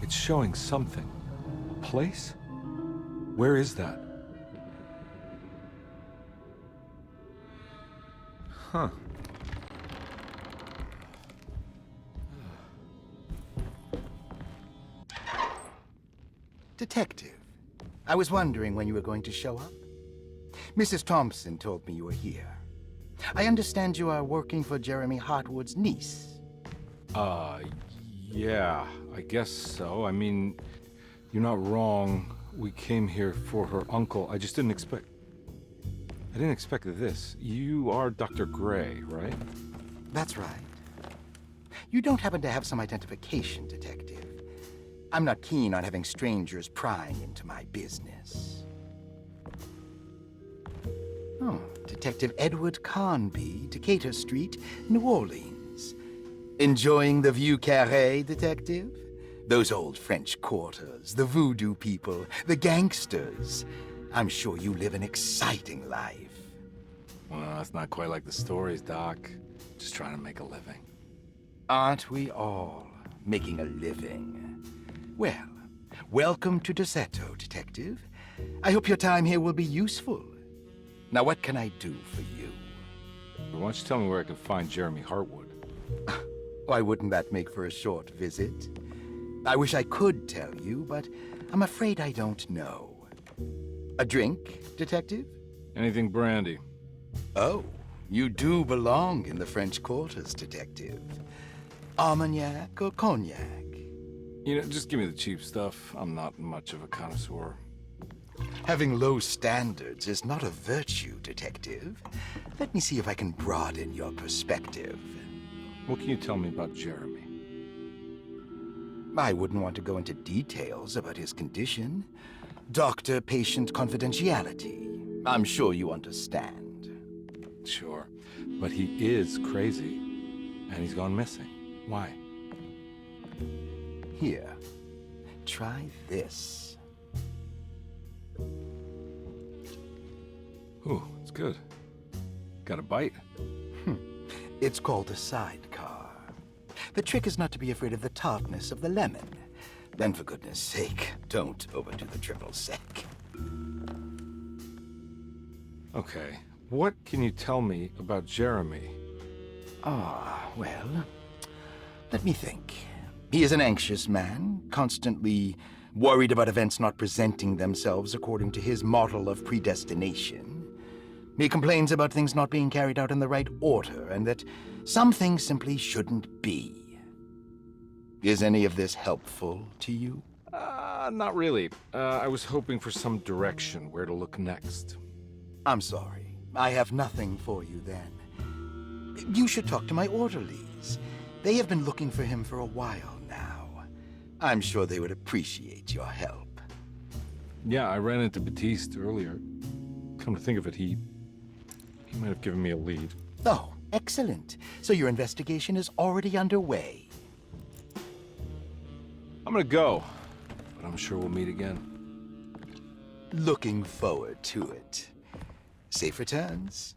It's showing something. A place? Where is that? Huh. Detective, I was wondering when you were going to show up. Mrs. Thompson told me you were here. I understand you are working for Jeremy Hartwood's niece. Yeah, I guess so. I mean, you're not wrong. We came here for her uncle. I just didn't expect... I didn't expect this. You are Dr. Gray, right? That's right. You don't happen to have some identification, Detective. I'm not keen on having strangers prying into my business. Oh, Detective Edward Carnby, Decatur Street, New Orleans. Enjoying the Vieux Carré, Detective? Those old French quarters, the voodoo people, the gangsters. I'm sure you live an exciting life. Well, it's not quite like the stories, Doc. Just trying to make a living. Aren't we all making a living? Well, welcome to Deseto, Detective. I hope your time here will be useful. Now, what can I do for you? Why don't you tell me where I can find Jeremy Hartwood? Why wouldn't that make for a short visit? I wish I could tell you, but I'm afraid I don't know. A drink, Detective? Anything brandy. Oh, you do belong in the French quarters, Detective. Armagnac or cognac? You know, just give me the cheap stuff. I'm not much of a connoisseur. Having low standards is not a virtue, Detective. Let me see if I can broaden your perspective. What can you tell me about Jeremy? I wouldn't want to go into details about his condition. Doctor-patient confidentiality. I'm sure you understand. Sure, but he is crazy, and he's gone missing. Why? Here, try this. Ooh, it's good. Got a bite? It's called a sidecar. The trick is not to be afraid of the tartness of the lemon. Then, for goodness sake, don't overdo the triple sec. Okay, what can you tell me about Jeremy? Well, let me think. He is an anxious man, constantly worried about events not presenting themselves according to his model of predestination. He complains about things not being carried out in the right order, and that some things simply shouldn't be. Is any of this helpful to you? Not really. I was hoping for some direction where to look next. I'm sorry. I have nothing for you then. You should talk to my orderlies. They have been looking for him for a while now. I'm sure they would appreciate your help. Yeah, I ran into Batiste earlier. Come to think of it, he might have given me a lead. Oh, excellent. So your investigation is already underway. I'm gonna go, but I'm sure we'll meet again. Looking forward to it. Safe returns.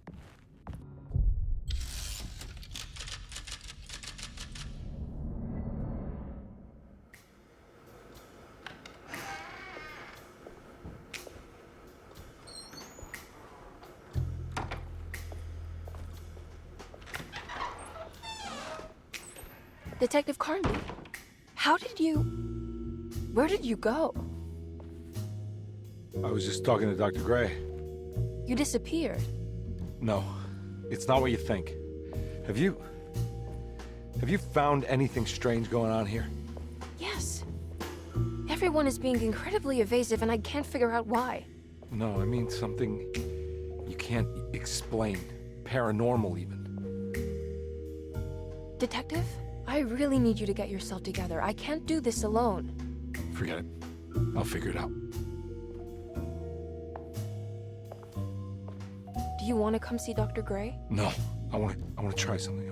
Detective Carnby, where did you go? I was just talking to Dr. Gray. You disappeared. No, it's not what you think. Have you found anything strange going on here? Yes. Everyone is being incredibly evasive and I can't figure out why. No, I mean something you can't explain. Paranormal, even. Detective, I really need you to get yourself together. I can't do this alone. Forget it. I'll figure it out. Do you want to come see Dr. Gray? No, I want to try something.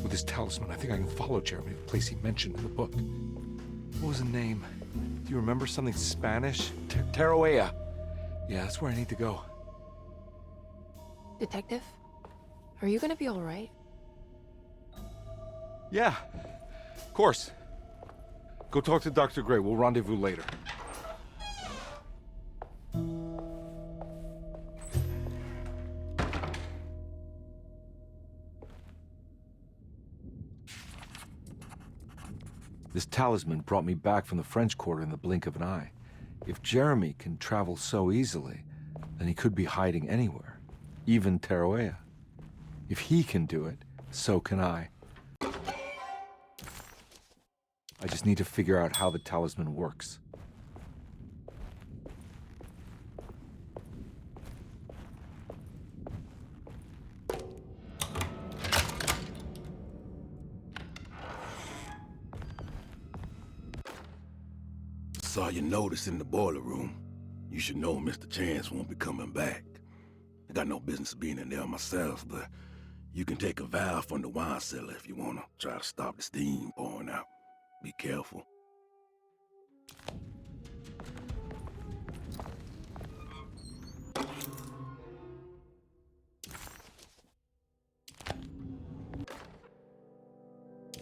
With this talisman, I think I can follow Jeremy to the place he mentioned in the book. What was the name? Do you remember something Spanish? Tarawea. Yeah, that's where I need to go. Detective, are you gonna be all right? Yeah, of course. Go talk to Dr. Gray. We'll rendezvous later. This talisman brought me back from the French Quarter in the blink of an eye. If Jeremy can travel so easily, then he could be hiding anywhere, even Tarawea. If he can do it, so can I. I just need to figure out how the talisman works. Saw your notice in the boiler room. You should know Mr. Chance won't be coming back. I got no business being in there myself, but you can take a valve from the wine cellar if you want to try to stop the steam pouring out. Be careful.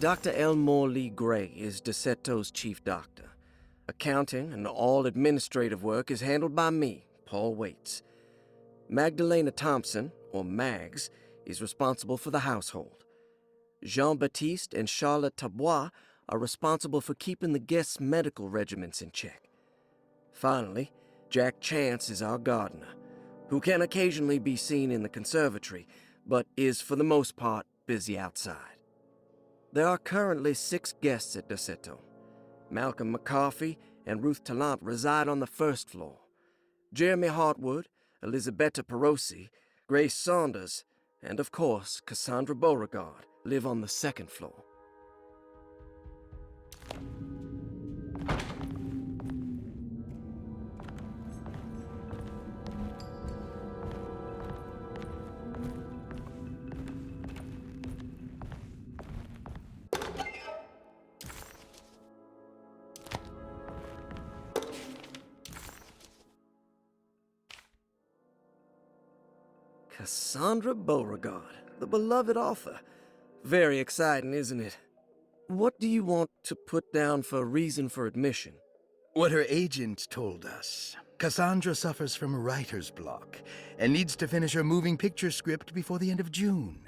Dr. Elmore Lee Gray is DeSeto's chief doctor. Accounting and all administrative work is handled by me, Paul Waits. Magdalena Thompson, or Mags, is responsible for the household. Jean-Baptiste and Charlotte Tabois are responsible for keeping the guests' medical regimens in check. Finally, Jack Chance is our gardener, who can occasionally be seen in the conservatory, but is for the most part busy outside. There are currently 6 guests at DeSeto. Malcolm McCarthy and Ruth Tallant reside on the first floor. Jeremy Hartwood, Elisabetta Perosi, Grace Saunders, and of course, Cassandra Beauregard live on the second floor. Cassandra Beauregard, the beloved author. Very exciting, isn't it? What do you want to put down for reason for admission? What her agent told us. Cassandra suffers from writer's block and needs to finish her moving picture script before the end of June.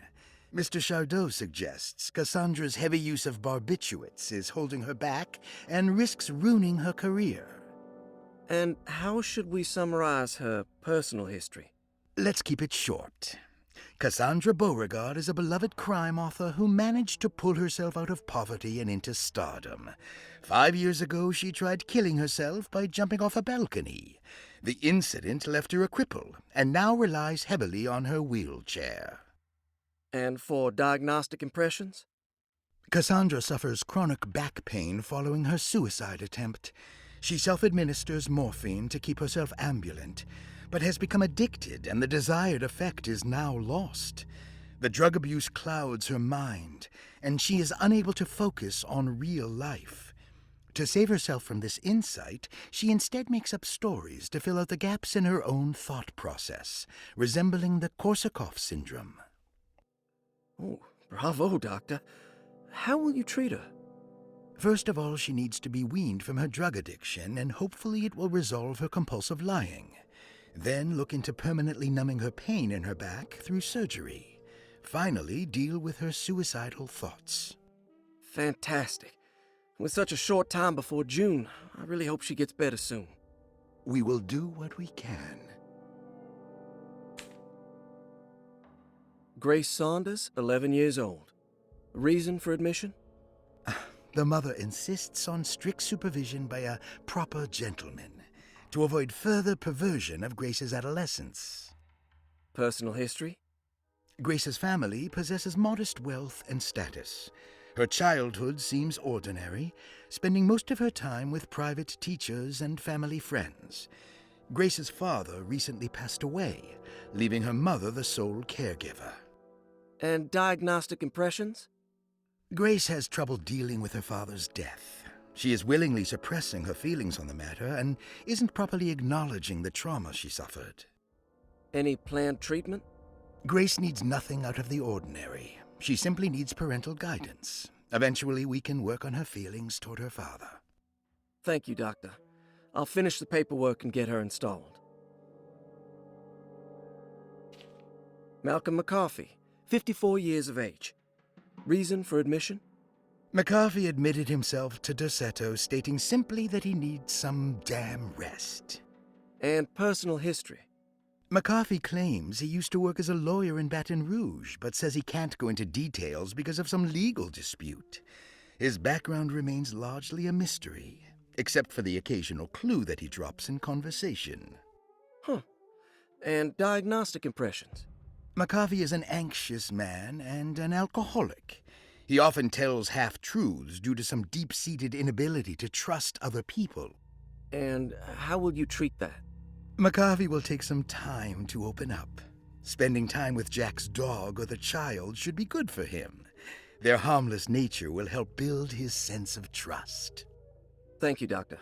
Mr. Chardot suggests Cassandra's heavy use of barbiturates is holding her back and risks ruining her career. And how should we summarize her personal history? Let's keep it short. Cassandra Beauregard is a beloved crime author who managed to pull herself out of poverty and into stardom. 5 years ago, she tried killing herself by jumping off a balcony. The incident left her a cripple, and now relies heavily on her wheelchair. And for diagnostic impressions? Cassandra suffers chronic back pain following her suicide attempt. She self-administers morphine to keep herself ambulant, but has become addicted, and the desired effect is now lost. The drug abuse clouds her mind, and she is unable to focus on real life. To save herself from this insight, she instead makes up stories to fill out the gaps in her own thought process, resembling the Korsakoff syndrome. Oh, bravo, Doctor. How will you treat her? First of all, she needs to be weaned from her drug addiction, and hopefully it will resolve her compulsive lying. Then look into permanently numbing her pain in her back through surgery. Finally, deal with her suicidal thoughts. Fantastic. With such a short time before June, I really hope she gets better soon. We will do what we can. Grace Saunders, 11 years old. Reason for admission? The mother insists on strict supervision by a proper gentleman to avoid further perversion of Grace's adolescence. Personal history? Grace's family possesses modest wealth and status. Her childhood seems ordinary, spending most of her time with private teachers and family friends. Grace's father recently passed away, leaving her mother the sole caregiver. And diagnostic impressions? Grace has trouble dealing with her father's death. She is willingly suppressing her feelings on the matter and isn't properly acknowledging the trauma she suffered. Any planned treatment? Grace needs nothing out of the ordinary. She simply needs parental guidance. Eventually, we can work on her feelings toward her father. Thank you, Doctor. I'll finish the paperwork and get her installed. Malcolm McCarthy, 54 years of age. Reason for admission? McCarthy admitted himself to Derceto, stating simply that he needs some damn rest. And personal history. McCarthy claims he used to work as a lawyer in Baton Rouge, but says he can't go into details because of some legal dispute. His background remains largely a mystery, except for the occasional clue that he drops in conversation. Huh. And diagnostic impressions. McCarthy is an anxious man and an alcoholic. He often tells half-truths due to some deep-seated inability to trust other people. And how will you treat that? McCarthy will take some time to open up. Spending time with Jack's dog or the child should be good for him. Their harmless nature will help build his sense of trust. Thank you, Doctor.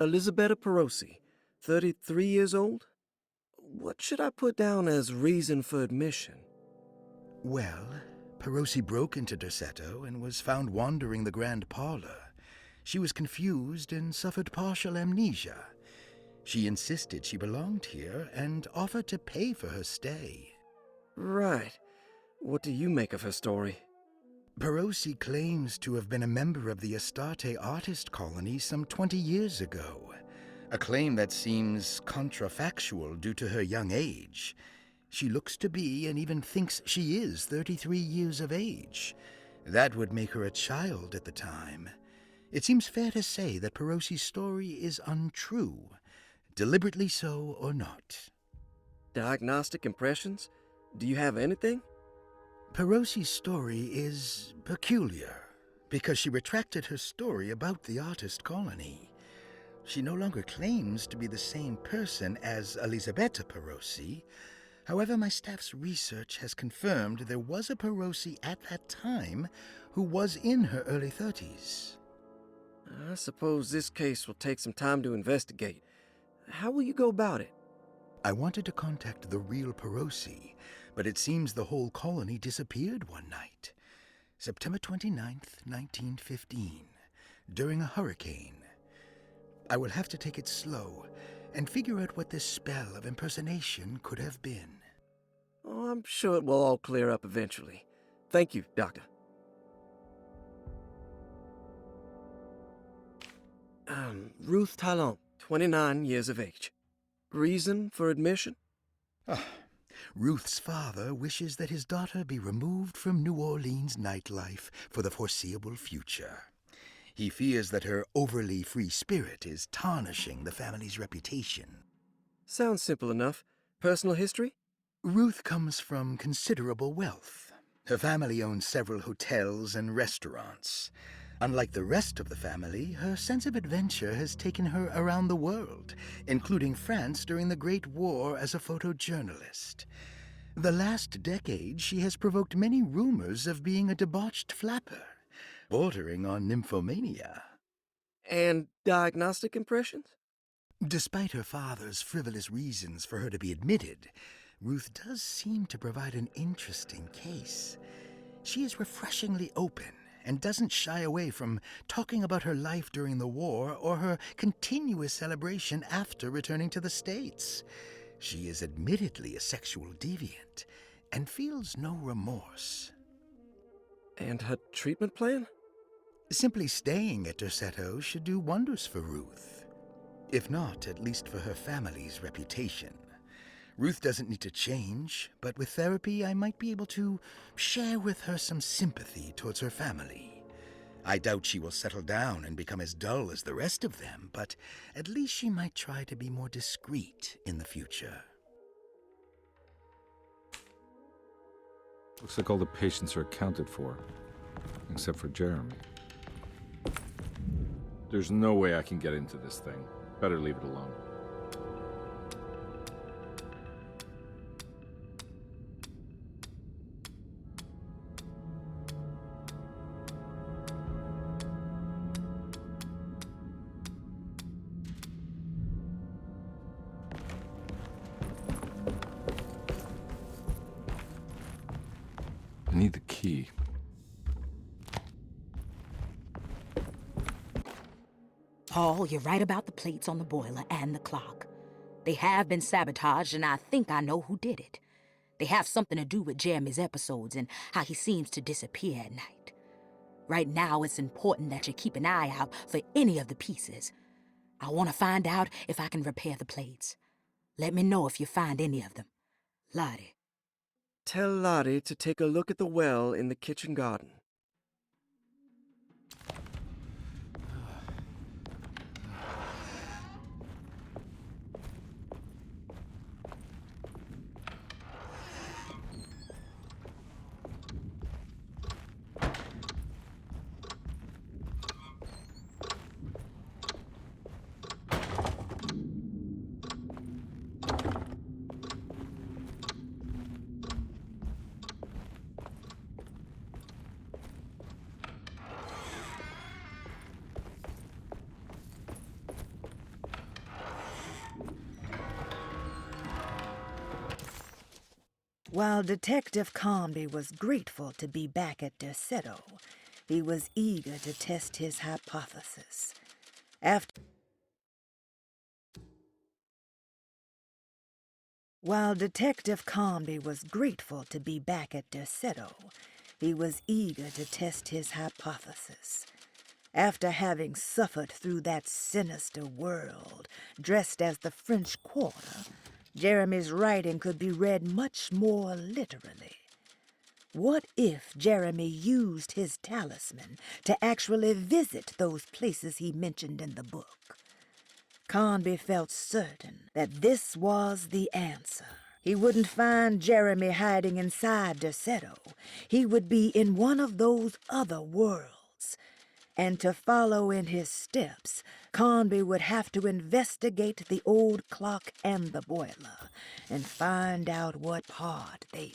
Elisabetta Perosi, 33 years old? What should I put down as reason for admission? Well, Perosi broke into Derceto and was found wandering the grand parlor. She was confused and suffered partial amnesia. She insisted she belonged here and offered to pay for her stay. Right. What do you make of her story? Perosi claims to have been a member of the Astarte artist colony some 20 years ago, a claim that seems contrafactual due to her young age. She looks to be and even thinks she is 33 years of age. That would make her a child at the time. It seems fair to say that Perosi's story is untrue, deliberately so or not. Diagnostic impressions? Do you have anything? Perosi's story is peculiar because she retracted her story about the artist colony. She no longer claims to be the same person as Elisabetta Perosi. However, my staff's research has confirmed there was a Perosi at that time who was in her early 30s. I suppose this case will take some time to investigate. How will you go about it? I wanted to contact the real Perosi, but it seems the whole colony disappeared one night. September 29th, 1915, during a hurricane. I will have to take it slow and figure out what this spell of impersonation could have been. Oh, I'm sure it will all clear up eventually. Thank you, Doctor. Ruth Talon, 29 years of age. Reason for admission? Ruth's father wishes that his daughter be removed from New Orleans nightlife for the foreseeable future. He fears that her overly free spirit is tarnishing the family's reputation. Sounds simple enough. Personal history? Ruth comes from considerable wealth. Her family owns several hotels and restaurants. Unlike the rest of the family, her sense of adventure has taken her around the world, including France during the Great War as a photojournalist. The last decade, she has provoked many rumors of being a debauched flapper, bordering on nymphomania. And diagnostic impressions? Despite her father's frivolous reasons for her to be admitted, Ruth does seem to provide an interesting case. She is refreshingly open and doesn't shy away from talking about her life during the war or her continuous celebration after returning to the States. She is admittedly a sexual deviant and feels no remorse. And her treatment plan? Simply staying at Derceto should do wonders for Ruth. If not, at least for her family's reputation. Ruth doesn't need to change, but with therapy I might be able to share with her some sympathy towards her family. I doubt she will settle down and become as dull as the rest of them, but at least she might try to be more discreet in the future. Looks like all the patients are accounted for, except for Jeremy. There's no way I can get into this thing. Better leave it alone. I need the key. Paul, you're right about the plates on the boiler and the clock. They have been sabotaged, and I think I know who did it. They have something to do with Jeremy's episodes and how he seems to disappear at night. Right now, it's important that you keep an eye out for any of the pieces. I want to find out if I can repair the plates. Let me know if you find any of them. Lottie. Tell Lottie to take a look at the well in the kitchen garden. While Detective Conby was grateful to be back at Derceto, he was eager to test his hypothesis. While Detective Conby was grateful to be back at Derceto, he was eager to test his hypothesis. After having suffered through that sinister world, dressed as the French Quarter, Jeremy's writing could be read much more literally. What if Jeremy used his talisman to actually visit those places he mentioned in the book? Conby felt certain that this was the answer. He wouldn't find Jeremy hiding inside Derceto. He would be in one of those other worlds. And to follow in his steps, Conby would have to investigate the old clock and the boiler and find out what part they...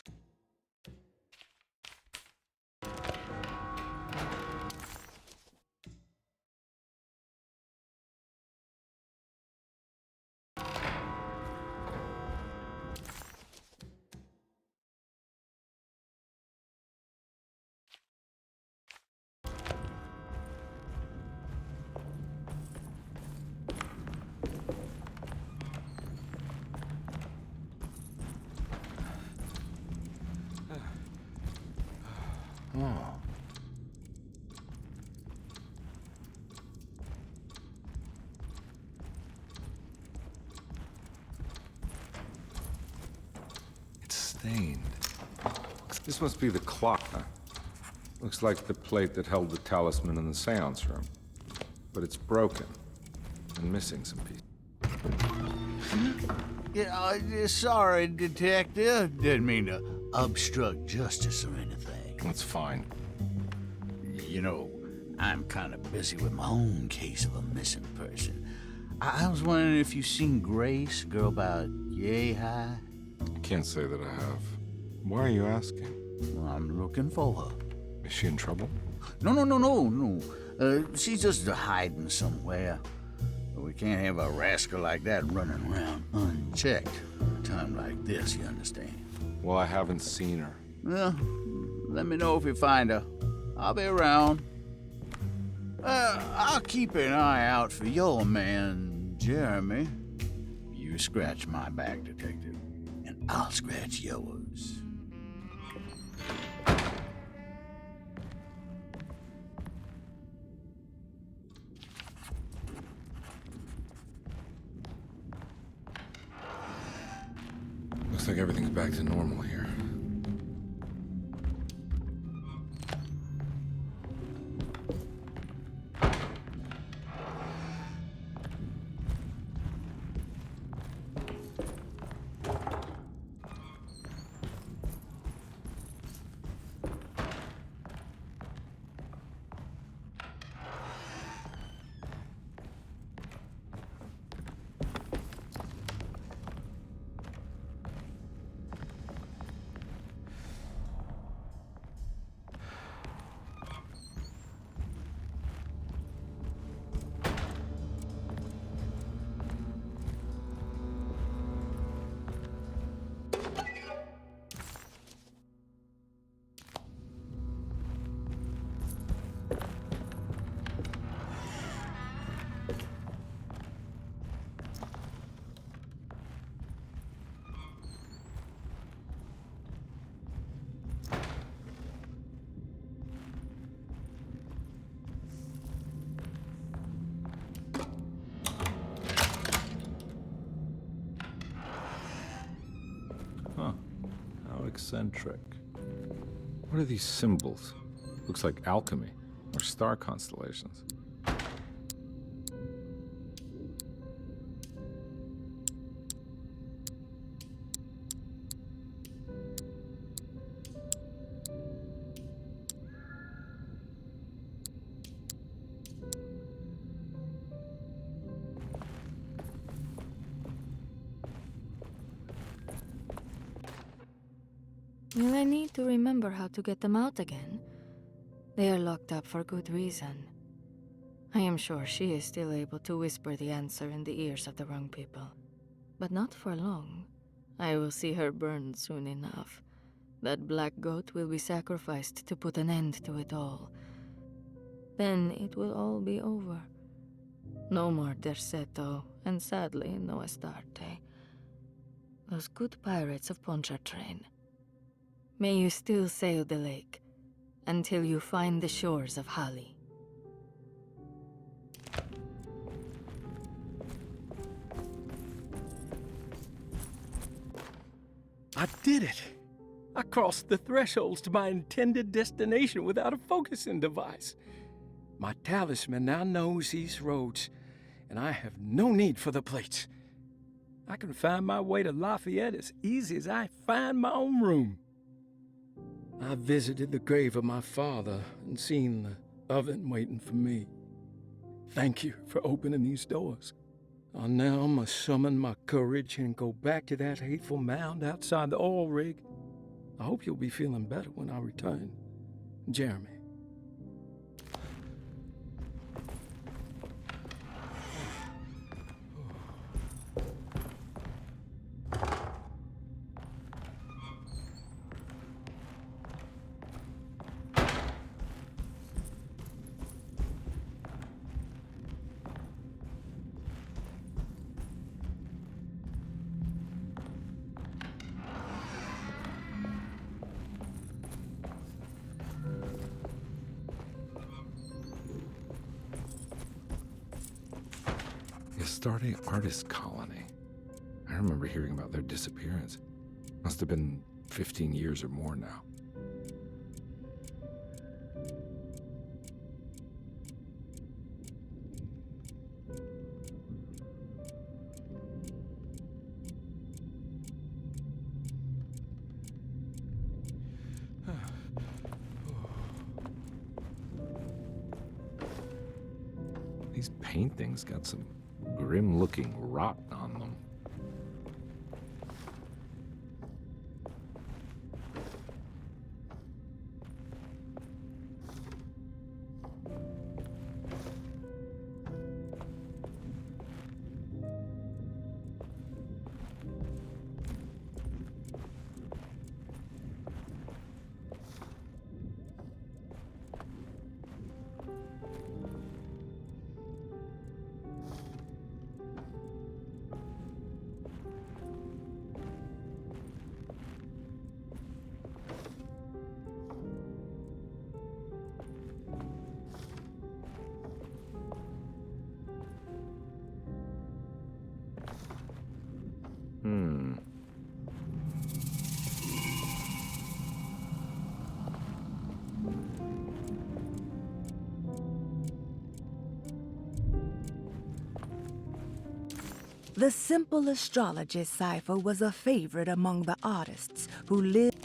It's stained. This must be the clock, huh? Looks like the plate that held the talisman in the seance room. But it's broken and missing some pieces. Yeah, sorry, Detective. Didn't mean to obstruct justice or anything. That's fine. You know, I'm kind of busy with my own case of a missing person. I was wondering if you've seen Grace, girl about yay high? I can't say that I have. Why are you asking? Well, I'm looking for her. Is she in trouble? No. She's just hiding somewhere. We can't have a rascal like that running around unchecked at a time like this, you understand? Well, I haven't seen her. Well, let me know if you find her. I'll be around. I'll keep an eye out for your man, Jeremy. You scratch my back, Detective, and I'll scratch yours. Looks like everything's back to normal here. eccentric. What are these symbols? Looks like alchemy or star constellations. Will I need to remember how to get them out again? They are locked up for good reason. I am sure she is still able to whisper the answer in the ears of the wrong people. But not for long. I will see her burned soon enough. That black goat will be sacrificed to put an end to it all. Then it will all be over. No more Derceto, and sadly, no Astarte. Those good pirates of Pontchartrain. May you still sail the lake, until you find the shores of Hali. I did it! I crossed the thresholds to my intended destination without a focusing device. My talisman now knows these roads, and I have no need for the plates. I can find my way to Lafayette as easy as I find my own room. I visited the grave of my father and seen the oven waiting for me. Thank you for opening these doors. I now must summon my courage and go back to that hateful mound outside the oil rig. I hope you'll be feeling better when I return. Jeremy. Astarte Artist Colony. I remember hearing about their disappearance. Must have been 15 years or more now. These paintings got some grim-looking rot on them. The simple astrology cipher was a favorite among the artists who lived.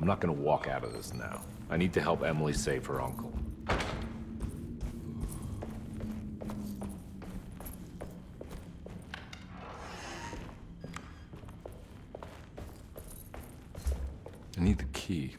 I'm not gonna walk out of this now. I need to help Emily save her uncle. I need the key.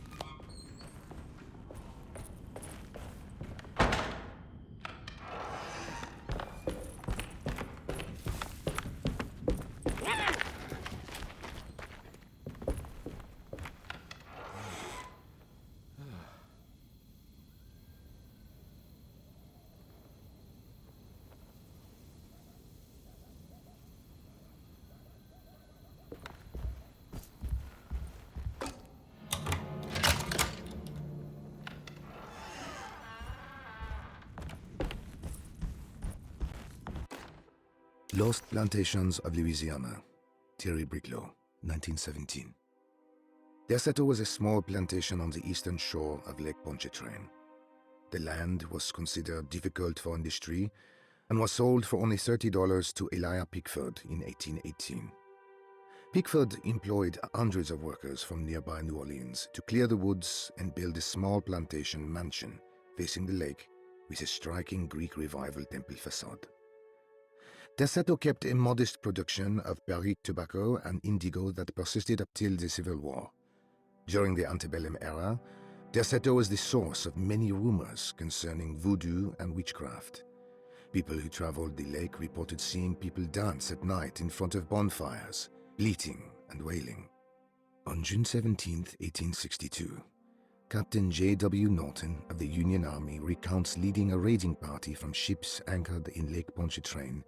Lost Plantations of Louisiana, Thierry Briclot, 1917. Derceto was a small plantation on the eastern shore of Lake Pontchartrain. The land was considered difficult for industry and was sold for only $30 to Elijah Pickford in 1818. Pickford employed hundreds of workers from nearby New Orleans to clear the woods and build a small plantation mansion facing the lake with a striking Greek Revival temple facade. Derceto kept a modest production of Perique tobacco and indigo that persisted up till the Civil War. During the antebellum era, Derceto was the source of many rumors concerning voodoo and witchcraft. People who traveled the lake reported seeing people dance at night in front of bonfires, bleating and wailing. On June 17, 1862, Captain J.W. Norton of the Union Army recounts leading a raiding party from ships anchored in Lake Pontchartrain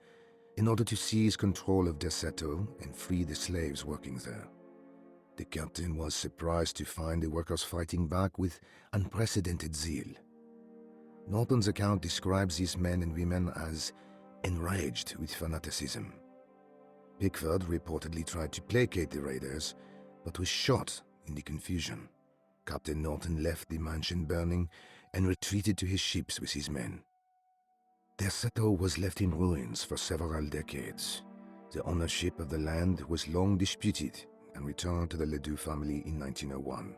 in order to seize control of Derceto and free the slaves working there. The captain was surprised to find the workers fighting back with unprecedented zeal. Norton's account describes these men and women as enraged with fanaticism. Pickford reportedly tried to placate the raiders, but was shot in the confusion. Captain Norton left the mansion burning and retreated to his ships with his men. Derceto was left in ruins for several decades. The ownership of the land was long disputed and returned to the Ledoux family in 1901.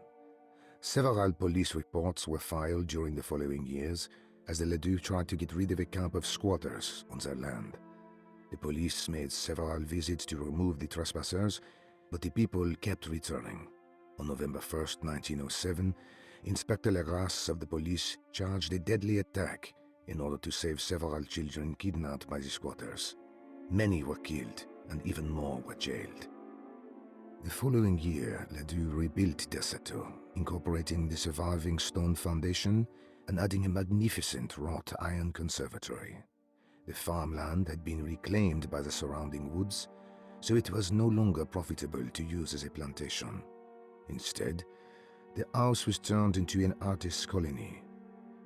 Several police reports were filed during the following years as the Ledoux tried to get rid of a camp of squatters on their land. The police made several visits to remove the trespassers, but the people kept returning. On November 1st, 1907, Inspector Legrasse of the police charged a deadly attack in order to save several children kidnapped by the squatters. Many were killed, and even more were jailed. The following year, Ledoux rebuilt Derceto, incorporating the surviving stone foundation and adding a magnificent wrought iron conservatory. The farmland had been reclaimed by the surrounding woods, so it was no longer profitable to use as a plantation. Instead, the house was turned into an artist's colony.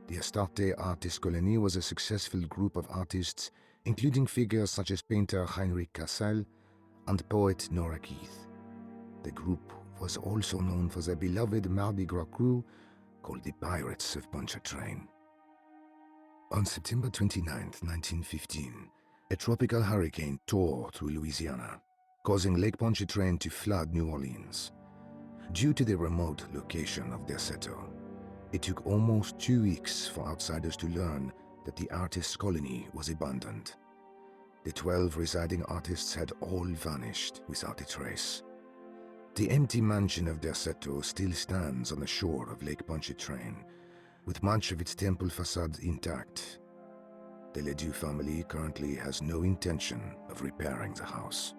The Astarte Artist Colony was a successful group of artists, including figures such as painter Heinrich Cassel and poet Nora Keith. The group was also known for their beloved Mardi Gras crew called the Pirates of Pontchartrain. On September 29, 1915, a tropical hurricane tore through Louisiana, causing Lake Pontchartrain to flood New Orleans. Due to the remote location of Derceto, it took almost 2 weeks for outsiders to learn that the artist's colony was abandoned. The 12 residing artists had all vanished without a trace. The empty mansion of Derceto still stands on the shore of Lake Pontchartrain, with much of its temple facade intact. The Ledoux family currently has no intention of repairing the house.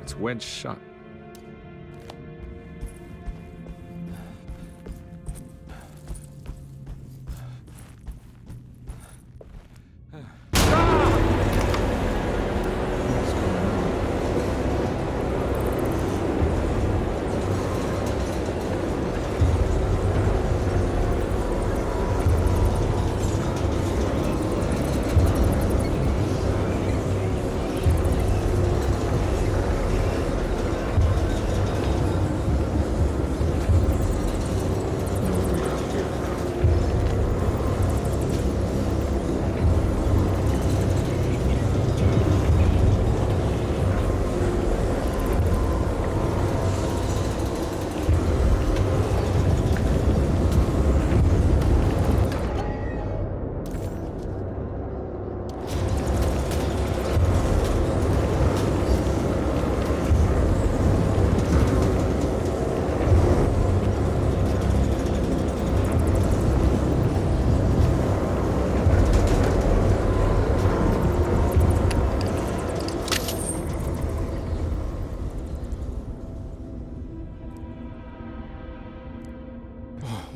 It's wedged shut.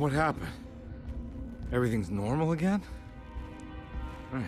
What happened? Everything's normal again? All right.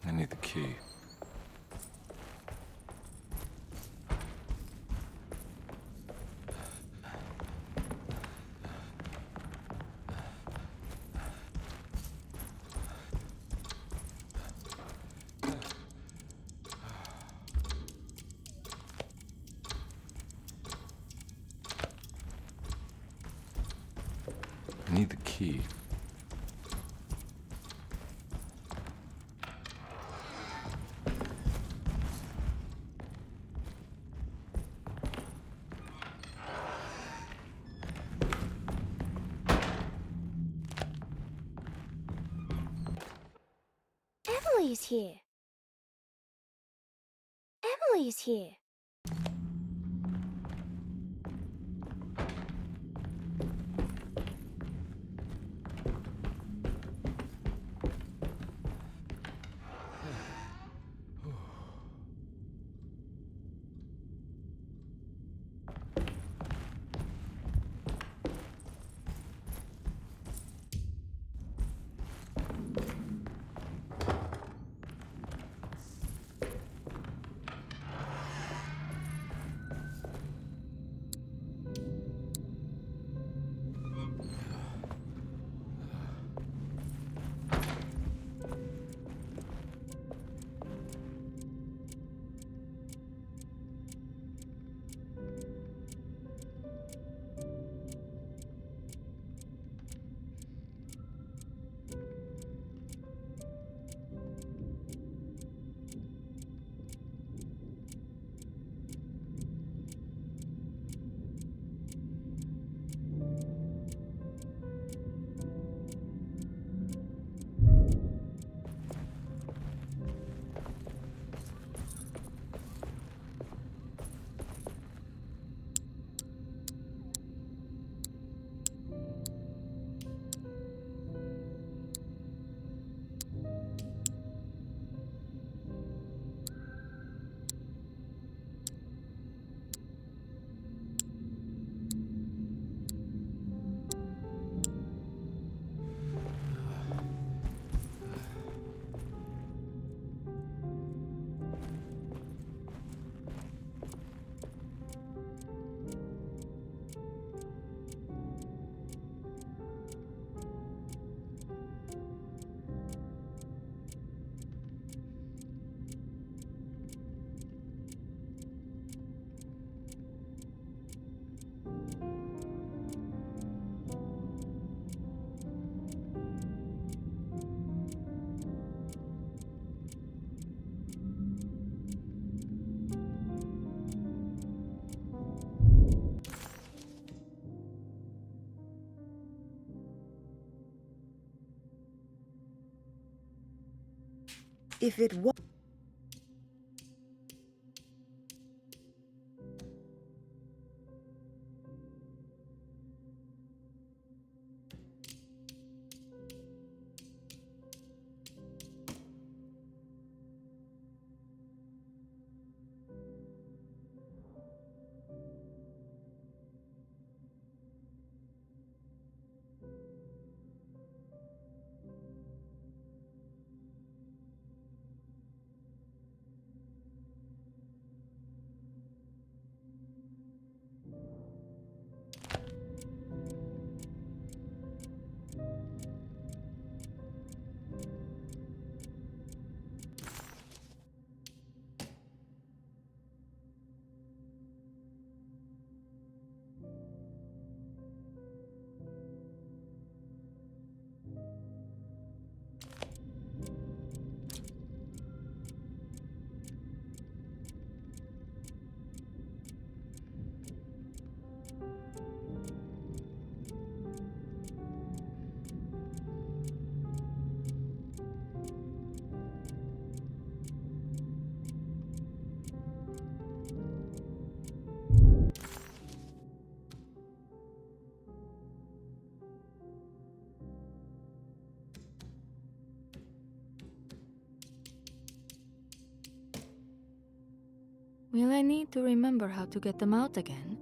I need the key. I need the key. Emily's here. Emily's here. If it was... Will I need to remember how to get them out again?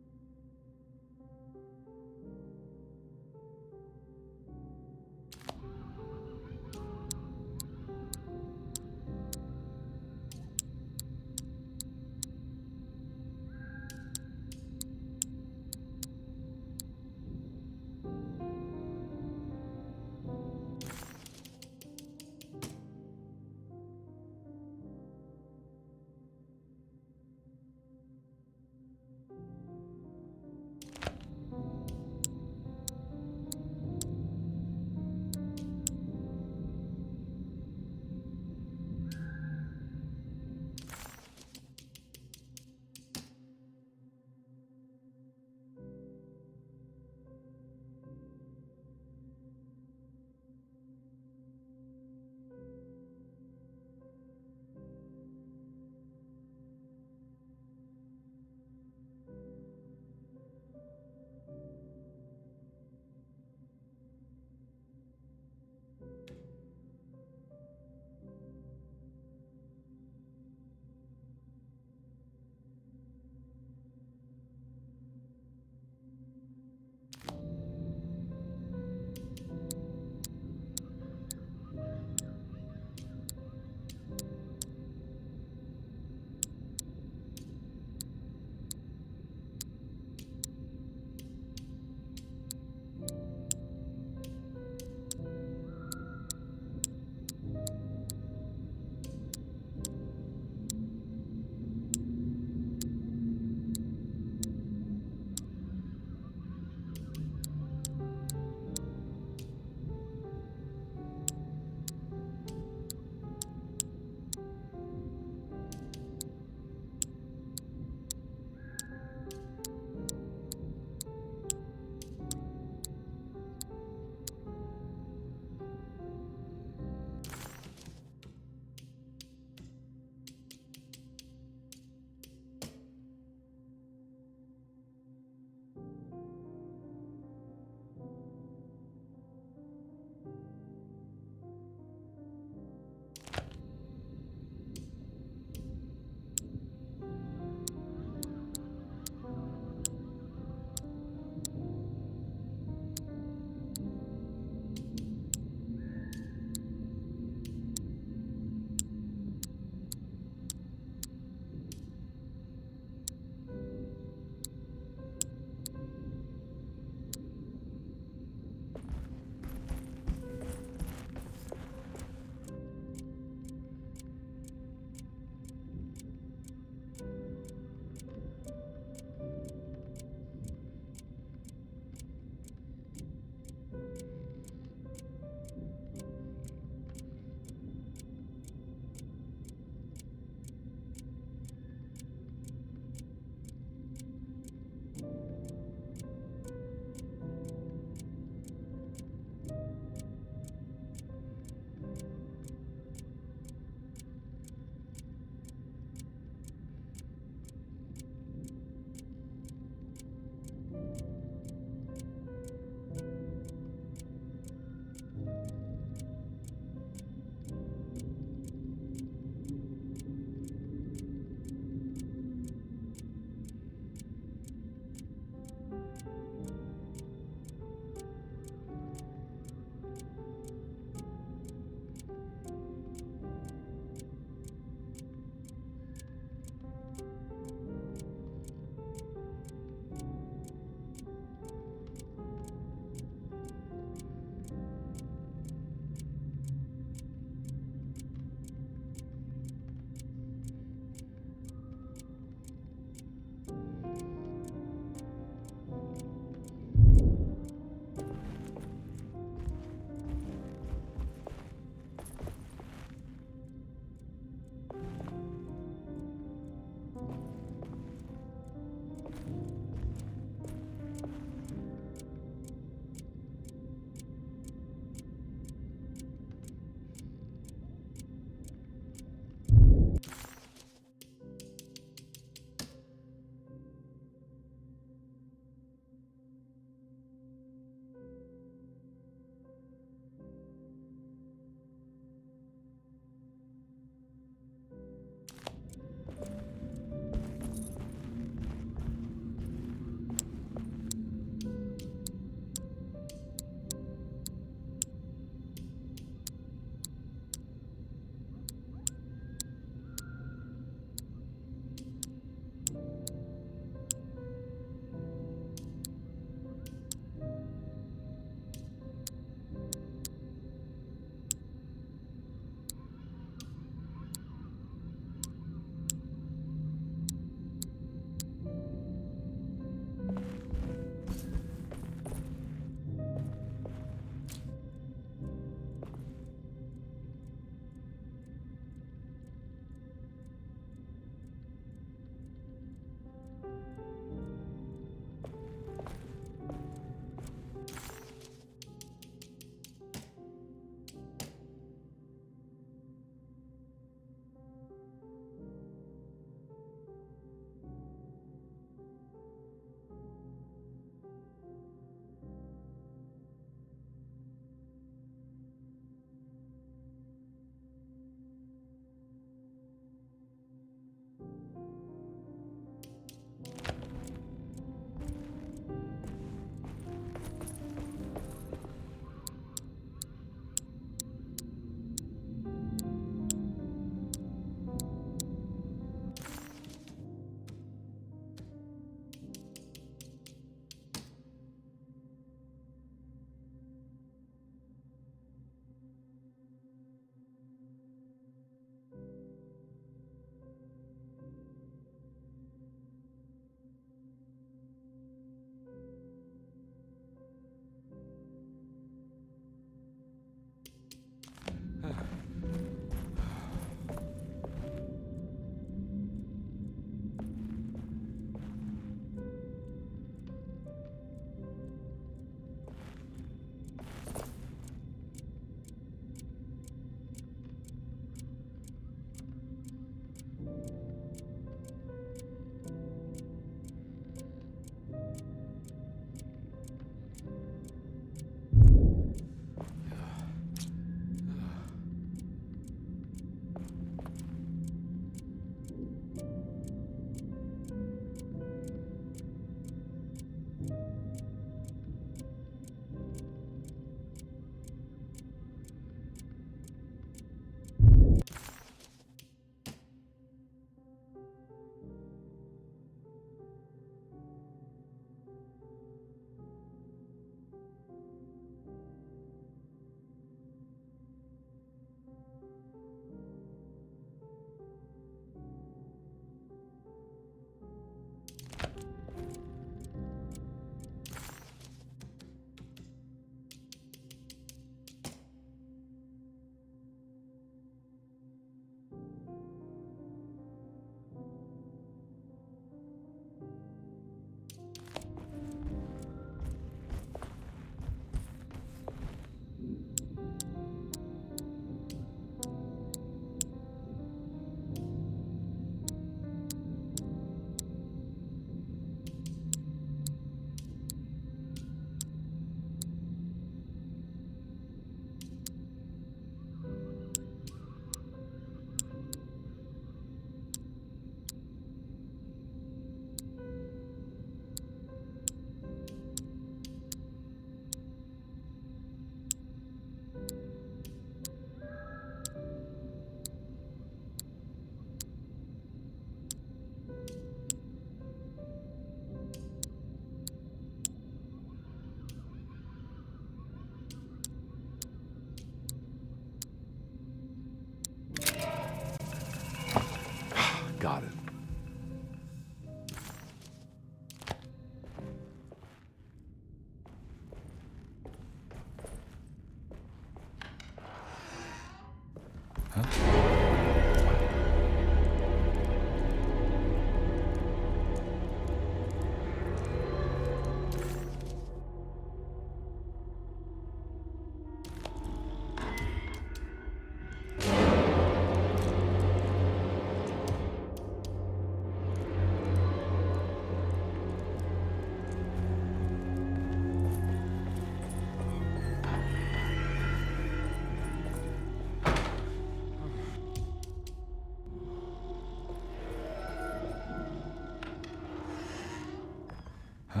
I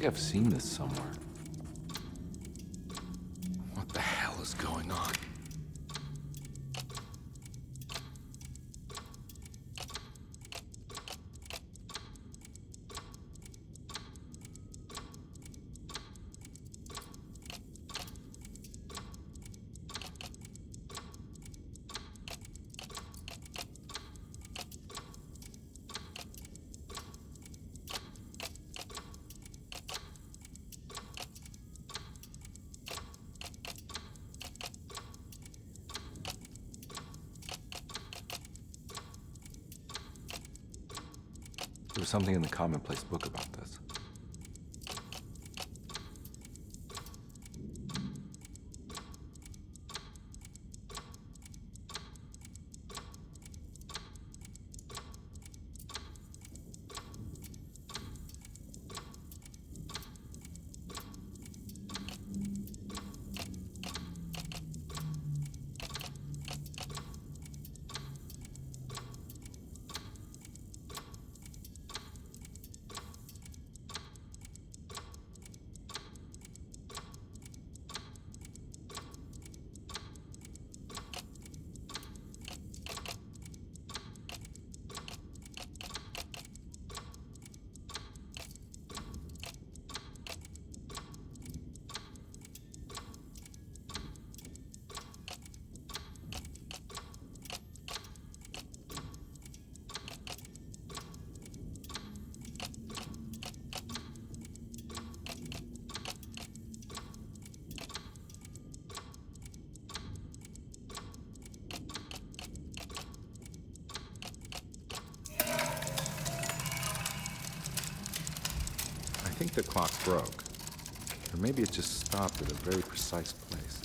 think I've seen this somewhere. What the hell is going on? There was something in the commonplace book about this. I think the clock broke. Or maybe it just stopped at a very precise place.